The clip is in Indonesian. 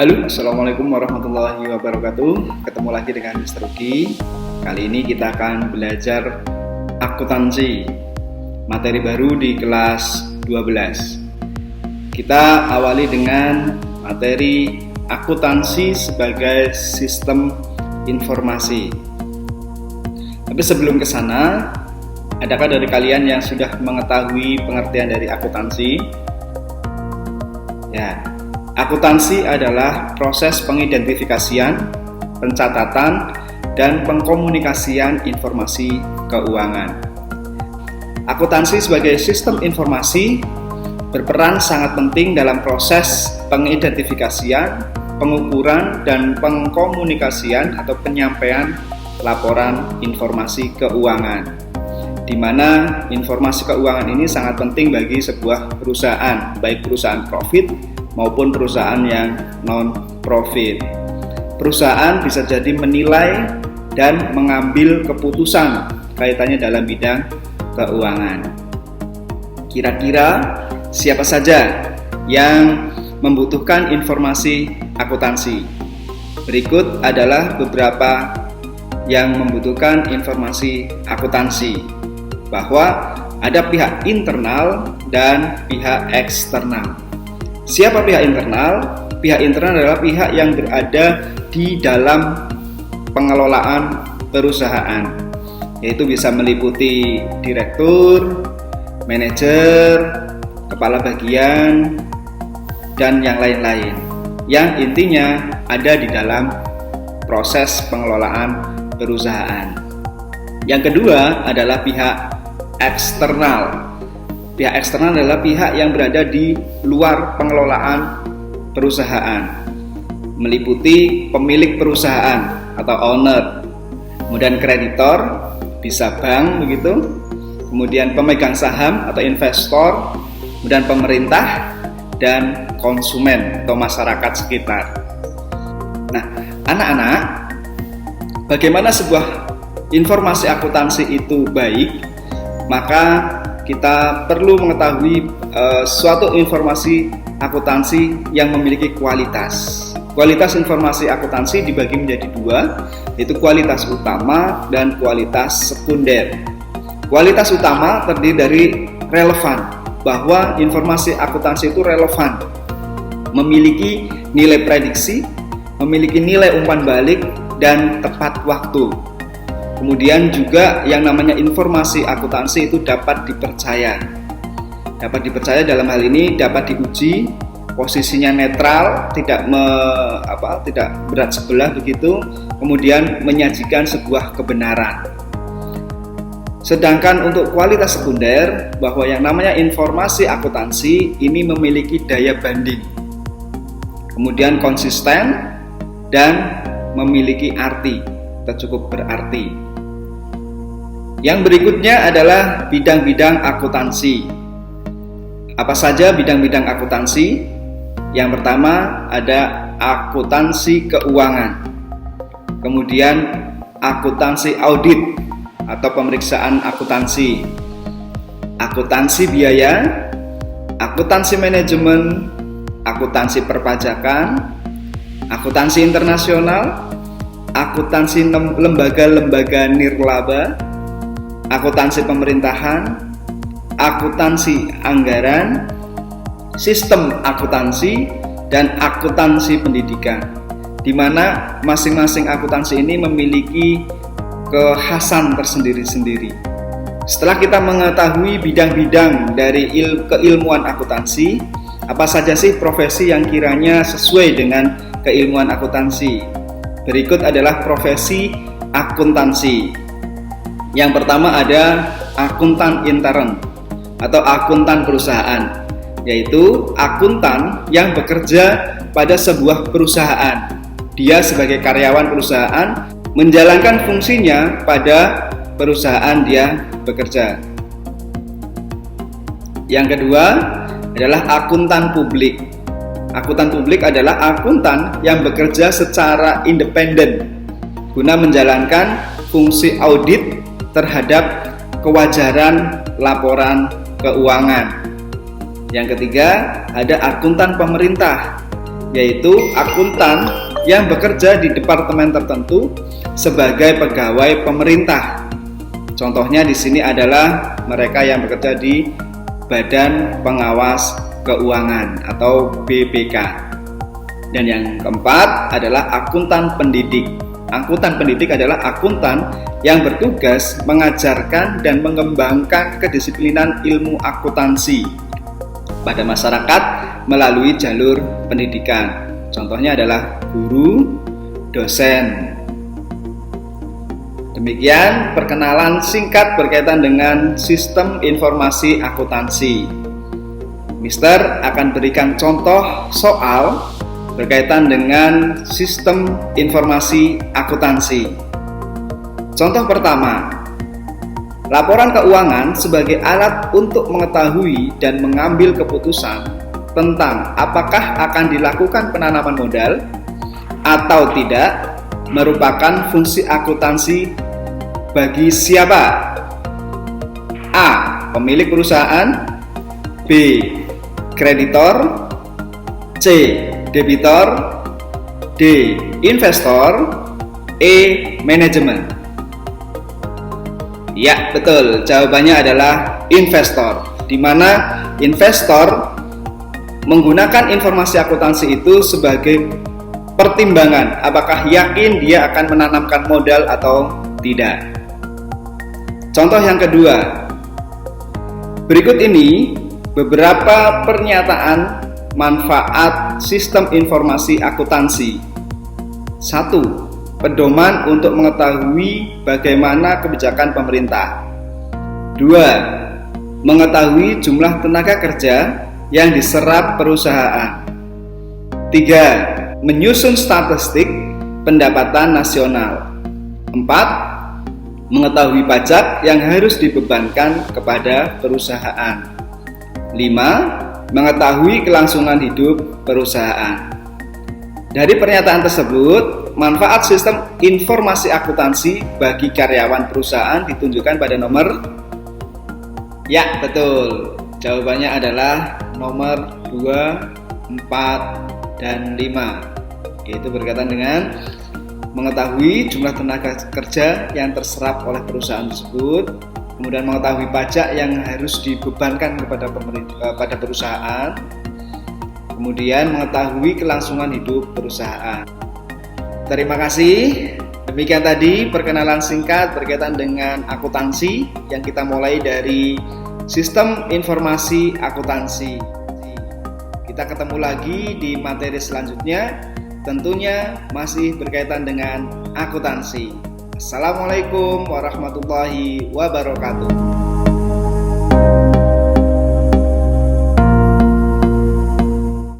Halo, Assalamualaikum warahmatullahi wabarakatuh. Ketemu lagi dengan Mr. Uki. Kali ini kita akan belajar akuntansi, materi baru di kelas 12. Kita awali dengan materi akuntansi sebagai sistem informasi. Tapi sebelum ke sana, adakah dari kalian yang sudah mengetahui pengertian dari akuntansi? Ya, akuntansi adalah proses pengidentifikasian, pencatatan, dan pengkomunikasian informasi keuangan. Akuntansi sebagai sistem informasi berperan sangat penting dalam proses pengidentifikasian, pengukuran, dan pengkomunikasian atau penyampaian laporan informasi keuangan, di mana informasi keuangan ini sangat penting bagi sebuah perusahaan, baik perusahaan profit maupun perusahaan yang non-profit. Perusahaan bisa jadi menilai dan mengambil keputusan kaitannya dalam bidang keuangan. Kira-kira siapa saja yang membutuhkan informasi akuntansi? Berikut adalah beberapa yang membutuhkan informasi akuntansi, bahwa ada pihak internal dan pihak eksternal. Siapa pihak internal? Pihak internal adalah pihak yang berada di dalam pengelolaan perusahaan, yaitu bisa meliputi direktur, manajer, kepala bagian, dan yang lain-lain, yang intinya ada di dalam proses pengelolaan perusahaan. Yang kedua adalah pihak eksternal. Pihak eksternal adalah pihak yang berada di luar pengelolaan perusahaan, meliputi pemilik perusahaan atau owner, kemudian kreditor, bisa bank begitu, kemudian pemegang saham atau investor, kemudian pemerintah, dan konsumen atau masyarakat sekitar. Nah, anak-anak, bagaimana sebuah informasi akuntansi itu baik? Maka kita perlu mengetahui suatu informasi akuntansi yang memiliki kualitas. Kualitas informasi akuntansi dibagi menjadi dua, yaitu kualitas utama dan kualitas sekunder. Kualitas utama terdiri dari relevan, bahwa informasi akuntansi itu relevan, memiliki nilai prediksi, memiliki nilai umpan balik, dan tepat waktu. Kemudian juga yang namanya informasi akuntansi itu dapat dipercaya. Dapat dipercaya dalam hal ini dapat diuji, posisinya netral, tidak berat sebelah begitu, kemudian menyajikan sebuah kebenaran. Sedangkan untuk kualitas sekunder, bahwa yang namanya informasi akuntansi ini memiliki daya banding, kemudian konsisten, dan memiliki arti atau cukup berarti. Yang berikutnya adalah bidang-bidang akuntansi. Apa saja bidang-bidang akuntansi? Yang pertama ada akuntansi keuangan, kemudian akuntansi audit atau pemeriksaan akuntansi, akuntansi biaya, akuntansi manajemen, akuntansi perpajakan, akuntansi internasional, akuntansi lembaga-lembaga nirlaba, akuntansi pemerintahan, akuntansi anggaran, sistem akuntansi, dan akuntansi pendidikan, di mana masing-masing akuntansi ini memiliki kekhasan tersendiri-sendiri. Setelah kita mengetahui bidang-bidang dari keilmuan akuntansi, apa saja sih profesi yang kiranya sesuai dengan keilmuan akuntansi? Berikut adalah profesi akuntansi. Yang pertama ada akuntan intern atau akuntan perusahaan, yaitu akuntan yang bekerja pada sebuah perusahaan. Dia sebagai karyawan perusahaan menjalankan fungsinya pada perusahaan dia bekerja. Yang kedua adalah akuntan publik. Akuntan publik adalah akuntan yang bekerja secara independen guna menjalankan fungsi audit terhadap kewajaran laporan keuangan. Yang ketiga, ada akuntan pemerintah. yaitu akuntan yang bekerja di departemen tertentu sebagai pegawai pemerintah. Contohnya di sini adalah mereka yang bekerja di Badan Pengawas Keuangan atau BPK. Dan yang keempat adalah akuntan pendidik. Akuntan pendidik adalah akuntan yang bertugas mengajarkan dan mengembangkan kedisiplinan ilmu akuntansi pada masyarakat melalui jalur pendidikan. Contohnya adalah guru, dosen. Demikian perkenalan singkat berkaitan dengan sistem informasi akuntansi. Mister akan berikan contoh soal berkaitan dengan sistem informasi akuntansi. Contoh pertama, laporan keuangan sebagai alat untuk mengetahui dan mengambil keputusan tentang apakah akan dilakukan penanaman modal atau tidak merupakan fungsi akuntansi bagi siapa? A. Pemilik perusahaan, B. Kreditor, C. Debitor, D. Investor, E. Manajemen. Ya, betul. Jawabannya adalah investor, di mana investor menggunakan informasi akuntansi itu sebagai pertimbangan apakah yakin dia akan menanamkan modal atau tidak. Contoh yang kedua, berikut ini beberapa pernyataan manfaat sistem informasi akuntansi. 1. Pedoman untuk mengetahui bagaimana kebijakan pemerintah. 2. Mengetahui jumlah tenaga kerja yang diserap perusahaan. 3. Menyusun statistik pendapatan nasional. 4. Mengetahui pajak yang harus dibebankan kepada perusahaan. 5. Mengetahui kelangsungan hidup perusahaan. Dari pernyataan tersebut, manfaat sistem informasi akuntansi bagi karyawan perusahaan ditunjukkan pada nomor. Ya, betul. Jawabannya adalah nomor 2, 4, dan 5. Yaitu berkaitan dengan mengetahui jumlah tenaga kerja yang terserap oleh perusahaan tersebut, kemudian mengetahui pajak yang harus dibebankan pada perusahaan, kemudian mengetahui kelangsungan hidup perusahaan. Terima kasih. Demikian tadi perkenalan singkat berkaitan dengan akuntansi yang kita mulai dari sistem informasi akuntansi. Kita ketemu lagi di materi selanjutnya, tentunya masih berkaitan dengan akuntansi. Assalamualaikum warahmatullahi wabarakatuh.